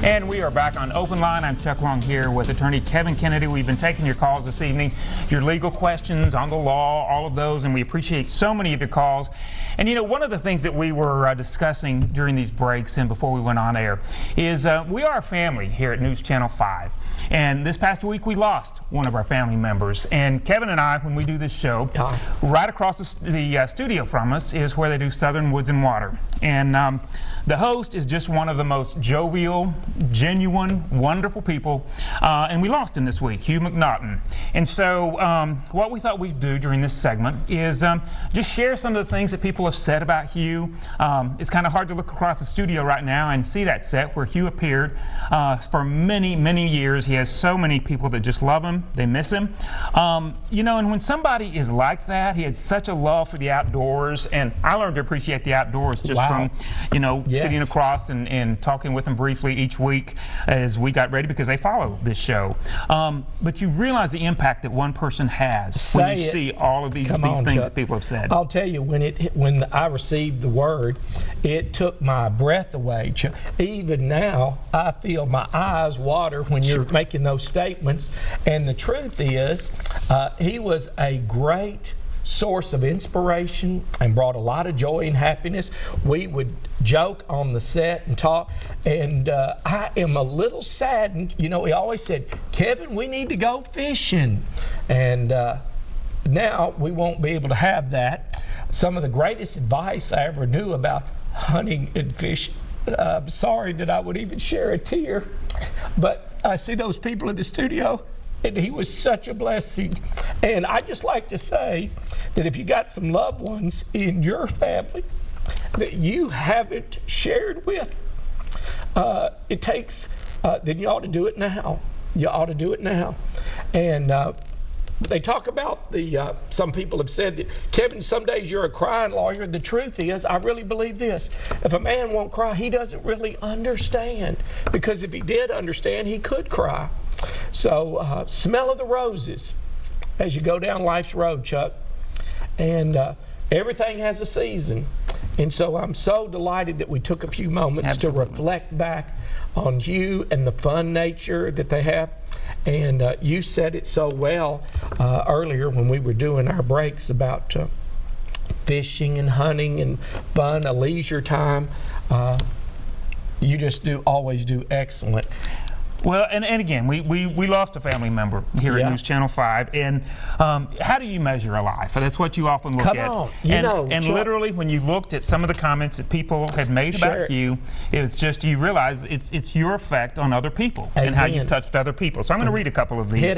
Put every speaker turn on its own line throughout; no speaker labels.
And we are back on Open Line. I'm Chuck Long here with attorney Kevin Kennedy. We've been taking your calls this evening, your legal questions on the law, all of those, and we appreciate so many of your calls. And you know, one of the things that we were discussing during these breaks and before we went on air is we are a family here at NewsChannel 5. And this past week we lost one of our family members. And Kevin and I, when we do this show, right across the studio from us is where they do Southern Woods and Water. And the host is just one of the most jovial, genuine, wonderful people. And we lost him this week, Hugh McNaughton. And so what we thought we'd do during this segment is just share some of the things that people have said about Hugh. It's kind of hard to look across the studio right now and see that set where Hugh appeared for many, many years. He has so many people that just love him. They miss him. You know, and when somebody is like that, he had such a love for the outdoors. And I learned to appreciate the outdoors just from, you know, sitting across and talking with them briefly each week as we got ready because they follow this show. But you realize the impact that one person has when you see all of these things that people have said.
I'll tell you, when I received the word, it took my breath away. Even now, I feel my eyes water when you're making those statements. And the truth is, he was a great source of inspiration and brought a lot of joy and happiness. We would joke on the set and talk, and I am a little saddened. You know, he always said, Kevin, we need to go fishing. And now we won't be able to have that. Some of the greatest advice I ever knew about hunting and fishing. I'm sorry that I would even share a tear, but I see those people in the studio, and he was such a blessing. And I just like to say that if you got some loved ones in your family that you haven't shared with, it takes, then you ought to do it now. You ought to do it now. And they talk about some people have said that, Kevin, some days you're a crying lawyer. The truth is, I really believe this. If a man won't cry, he doesn't really understand. Because if he did understand, he could cry. So smell of the roses as you go down life's road, Chuck. And everything has a season. And so I'm so delighted that we took a few moments to reflect back on you and the fun nature that they have. And you said it so well earlier when we were doing our breaks about fishing and hunting and fun, a leisure time. You just always do excellent.
Well, and again, we lost a family member here at NewsChannel 5, and how do you measure a life? That's what you often look at. And literally, when you looked at some of the comments that people had made about you, it was just, you realize it's your effect on other people and how you've touched other people. So I'm going to read a couple of these.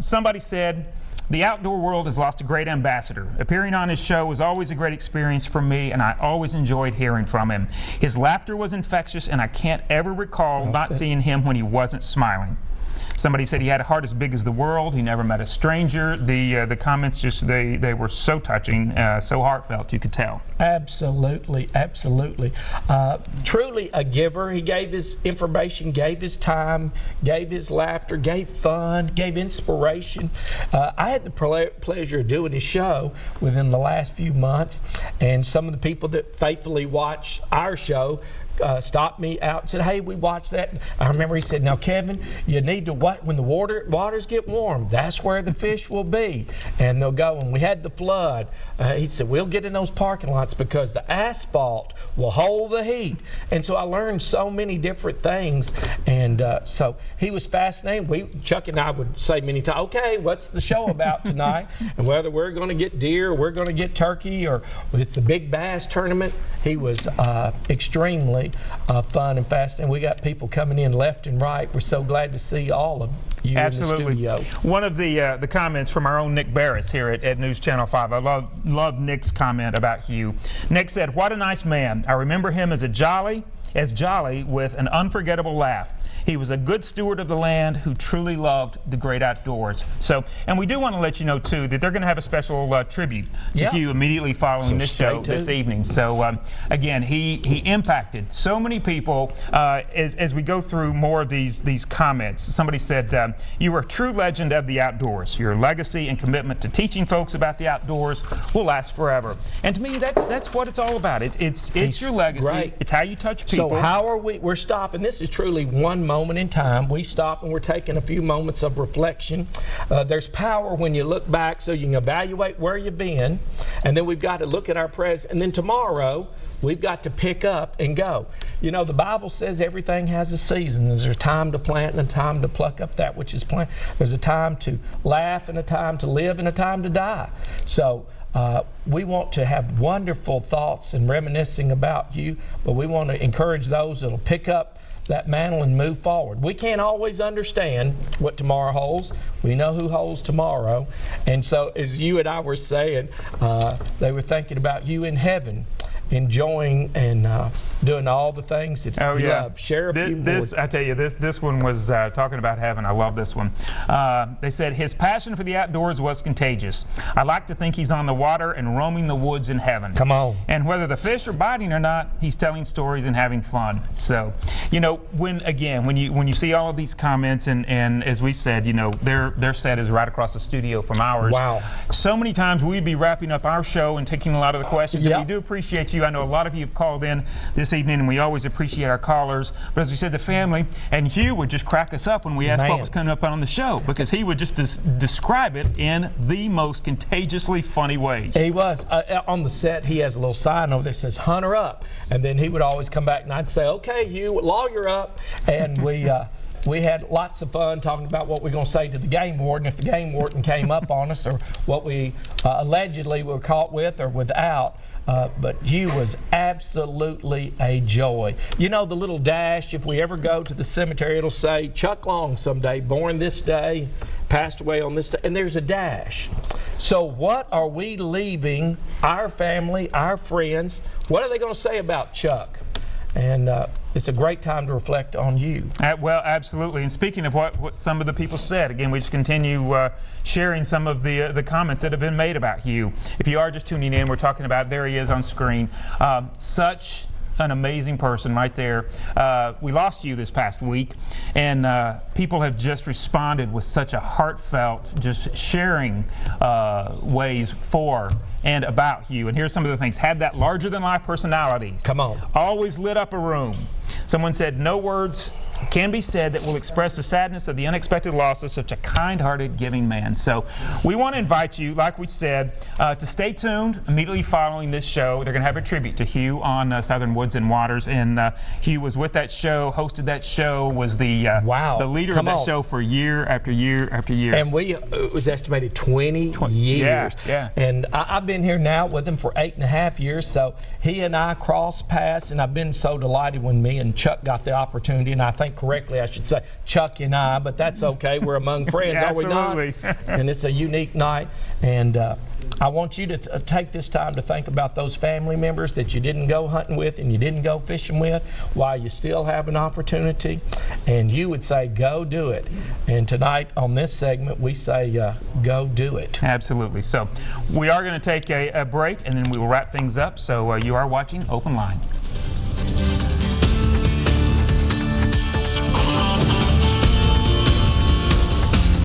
Somebody said, the outdoor world has lost a great ambassador. Appearing on his show was always a great experience for me, and I always enjoyed hearing from him. His laughter was infectious, and I can't ever recall not seeing him when he wasn't smiling. Somebody said he had a heart as big as the world. He never met a stranger. The comments just, they were so touching, so heartfelt, you could tell.
Absolutely, absolutely. Truly a giver. He gave his information, gave his time, gave his laughter, gave fun, gave inspiration. I had the pleasure of doing his show within the last few months, and some of the people that faithfully watch our show stopped me out and said, hey, we watched that. I remember he said, now, Kevin, you need to, when the waters get warm, that's where the fish will be. And they'll go. And we had the flood. He said, we'll get in those parking lots because the asphalt will hold the heat. And so I learned so many different things. And so he was fascinated. Chuck and I would say many times, okay, what's the show about tonight? And whether we're going to get deer, or we're going to get turkey, or it's the big bass tournament, he was extremely fun and fast, and we got people coming in left and right. We're so glad to see all of you in the studio.
One of the comments from our own Nick Barris here at NewsChannel 5. I love Nick's comment about Hugh. Nick said, what a nice man. I remember him as jolly with an unforgettable laugh. He was a good steward of the land who truly loved the great outdoors. So, and we do want to let you know too that they're going to have a special tribute to Hugh immediately following this show this evening. So again, he impacted so many people. As we go through more of these comments, somebody said, "You are a true legend of the outdoors. Your legacy and commitment to teaching folks about the outdoors will last forever." And to me, that's what it's all about. It's your legacy.
Right.
It's how you touch people.
So how are we're stopping. This is truly one moment in time. We stop and we're taking a few moments of reflection. There's power when you look back, so you can evaluate where you've been, and then we've got to look at our present, and then tomorrow we've got to pick up and go. You know, the Bible says everything has a season. There's a time to plant and a time to pluck up that which is planted. There's a time to laugh and a time to live and a time to die. So we want to have wonderful thoughts and reminiscing about you, but we want to encourage those that will pick up that mantle and move forward. We can't always understand what tomorrow holds. We know who holds tomorrow. And so as you and I were saying, they were thinking about you in heaven, enjoying and doing all the things that you love. Share a few more.
I tell you, this one was talking about heaven. I love this one. They said, his passion for the outdoors was contagious. I like to think he's on the water and roaming the woods in heaven.
Come on.
And whether the fish are biting or not, he's telling stories and having fun. So, you know, when you see all of these comments, and as we said, you know, their set is right across the studio from ours.
Wow. So
many times we'd be wrapping up our show and taking a lot of the questions, and we do appreciate you. I know a lot of you have called in this evening, and we always appreciate our callers. But as we said, the family, and Hugh would just crack us up when we asked what was coming up on the show, because he would just describe it in the most contagiously funny ways.
He was. On the set, he has a little sign over there that says, "Hunter up." And then he would always come back and I'd say, "Okay, Hugh, lawyer up." And we had lots of fun talking about what we're going to say to the game warden if the game warden came up on us, or what we allegedly were caught with or without. But Hugh was absolutely a joy. You know, the little dash, if we ever go to the cemetery, it'll say Chuck Long someday, born this day, passed away on this day, and there's a dash. So what are we leaving our family, our friends? What are they going to say about Chuck? And it's a great time to reflect on you.
Well, absolutely. And speaking of what some of the people said, again, we just continue sharing some of the comments that have been made about you. If you are just tuning in, we're talking about, there he is on screen. Such an amazing person right there. We lost you this past week, and people have just responded with such a heartfelt, just sharing ways for and about you. And here's some of the things. Had that larger-than-life personality.
Come on.
Always lit up a room. Someone said, no words can be said that will express the sadness of the unexpected loss of such a kind-hearted, giving man. So we want to invite you, like we said, to stay tuned. Immediately following this show, they're going to have a tribute to Hugh on Southern Woods and Waters. And Hugh was with that show, hosted that show, was the leader of that show for year after year after year.
And it was estimated 20 years.
Yeah.
And I've been here now with him for 8.5 years. So he and I crossed paths, and I've been so delighted when me and Chuck got the opportunity, and I think correctly I should say Chuck and I, but that's okay. We're among friends, are we not? And it's a unique night, and I want you to take this time to think about those family members that you didn't go hunting with and you didn't go fishing with, while you still have an opportunity, and you would say, go do it. And tonight on this segment, we say, go do it.
Absolutely. So we are going to take a break, and then we will wrap things up. So you are watching Open Line.